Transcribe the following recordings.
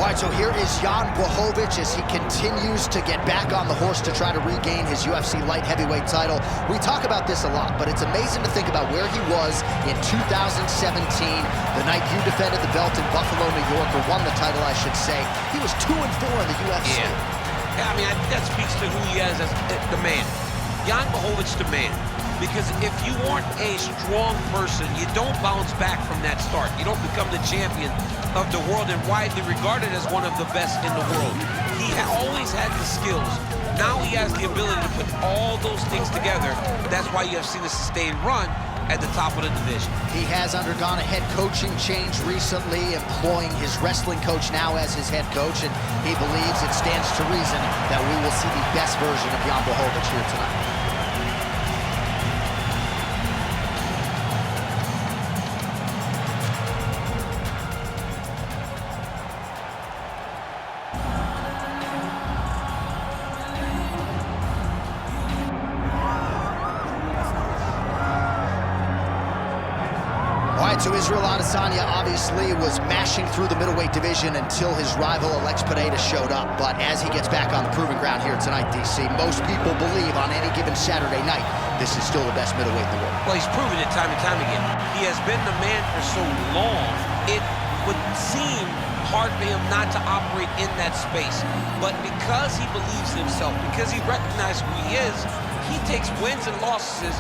All right, so here is Jan Błachowicz as he continues to get back on the horse to try to regain his UFC light heavyweight title. We talk about this a lot, but it's amazing to think about where he was in 2017, the night you defended the belt in Buffalo, New York, or won the title, I should say. He was 2-4 in the UFC. Yeah, I mean, I think that speaks to who he is as the man. Jan Błachowicz, the man. Because if you aren't a strong person, you don't bounce back from that start. You don't become the champion of the world and widely regarded as one of the best in the world. He always had the skills. Now he has the ability to put all those things together. That's why you have seen a sustained run at the top of the division. He has undergone a head coaching change recently, employing his wrestling coach now as his head coach, and he believes it stands to reason that we will see the best version of Jan Błachowicz here tonight. So Israel Adesanya obviously was mashing through the middleweight division until his rival Alex Pereira showed up. But as he gets back on the proving ground here tonight, DC, most people believe on any given Saturday night, this is still the best middleweight in the world. Well, he's proven it time and time again. He has been the man for so long, it would seem hard for him not to operate in that space. But because he believes in himself, because he recognizes who he is, he takes wins and losses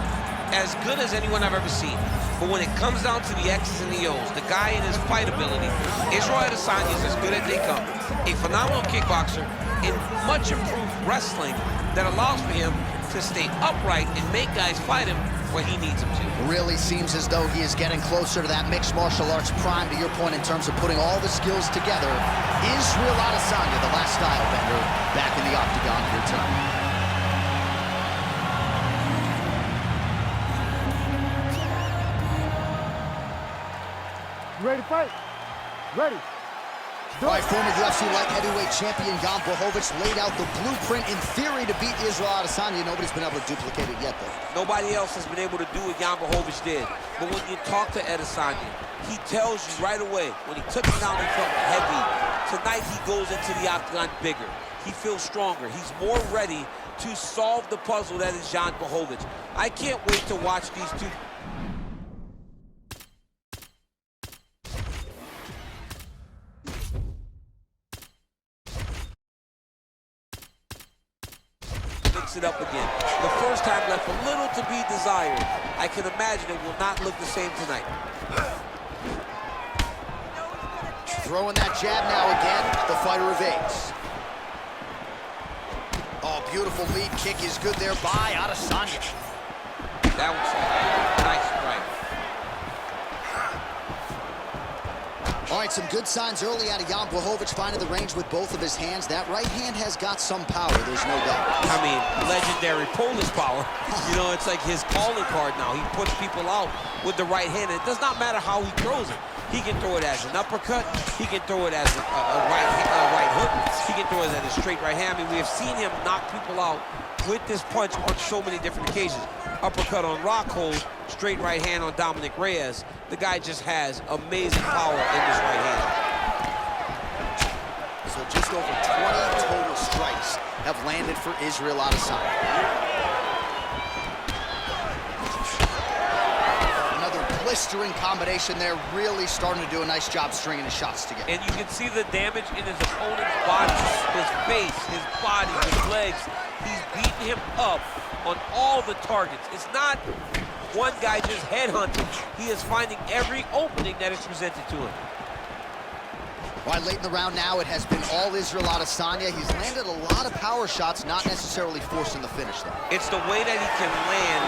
as good as anyone I've ever seen. But when it comes down to the X's and the O's, the guy in his fight ability, Israel Adesanya is as good as they come. A phenomenal kickboxer in much improved wrestling that allows for him to stay upright and make guys fight him where he needs them to. Really seems as though he is getting closer to that mixed martial arts prime, to your point, in terms of putting all the skills together. Israel Adesanya, the last style bender, back in the octagon here tonight. You ready to fight? Ready. All right, former UFC light heavyweight champion Jan Błachowicz laid out the blueprint in theory to beat Israel Adesanya. Nobody's been able to duplicate it yet, though. Nobody else has been able to do what Jan Błachowicz did. But when you talk to Adesanya, he tells you right away, when he took him down, he felt heavy. Tonight, he goes into the octagon bigger. He feels stronger. He's more ready to solve the puzzle that is Jan Błachowicz. I can't wait to watch these two. It up again. The first time left a little to be desired. I can imagine it will not look the same tonight. Throwing that jab now again. The fighter evades. Oh, beautiful lead kick is good there by Adesanya. That was a nice strike. All right, some good signs early out of Jan Błachowicz, finding the range with both of his hands. That right hand has got some power, there's no doubt. I mean, legendary Polish power. You know, it's like his calling card now. He puts people out with the right hand. It does not matter how he throws it. He can throw it as an uppercut. He can throw it as a right hook. He can throw it as a straight right hand. I mean, we have seen him knock people out with this punch on so many different occasions. Uppercut on Rockhold, straight right hand on Dominic Reyes. The guy just has amazing power in this right hand. So just over 20 total strikes have landed for Israel Adesanya. Another blistering combination there, really starting to do a nice job stringing his shots together. And you can see the damage in his opponent's body, his face, his body, his legs. He's beating him up on all the targets. It's not one guy just headhunting. He is finding every opening that is presented to him. All right, late in the round now, it has been all Israel Adesanya. He's landed a lot of power shots, not necessarily forcing the finish, though. It's the way that he can land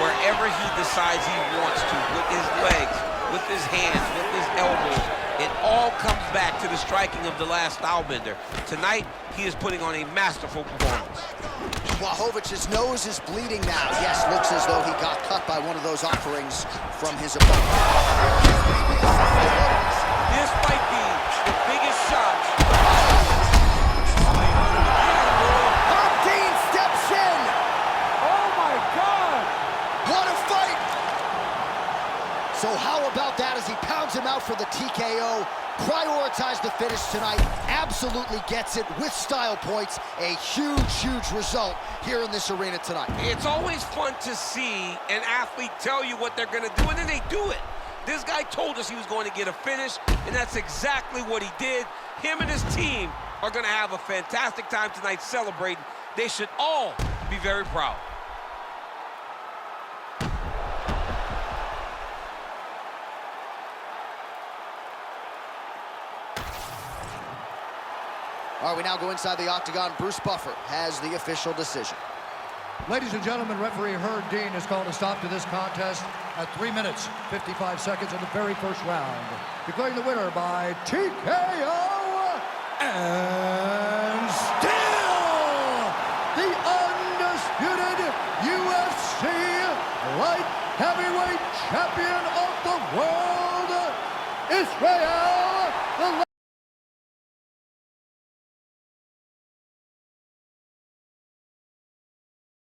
wherever he decides he wants to, with his legs, with his hands, with his elbows. It all comes back to the striking of the last stylebender. Tonight, he is putting on a masterful performance. Błachowicz's nose is bleeding now. Yes, looks as though he got cut by one of those offerings from his opponent. This might be the biggest shot. Dean steps in. Oh my God! What a fight! So how about that as he pounds him out for the TKO? prioritized the finish tonight, absolutely gets it with style points. A huge, huge result here in this arena tonight. It's always fun to see an athlete tell you what they're going to do, and then they do it. This guy told us he was going to get a finish, and that's exactly what he did. Him and his team are going to have a fantastic time tonight celebrating. They should all be very proud. All right, we now go inside the octagon. Bruce Buffer has the official decision. Ladies and gentlemen, referee Herb Dean has called a stop to this contest at 3 minutes, 55 seconds in the very first round, declaring the winner by TKO and still the undisputed UFC light heavyweight champion of the world, Israel the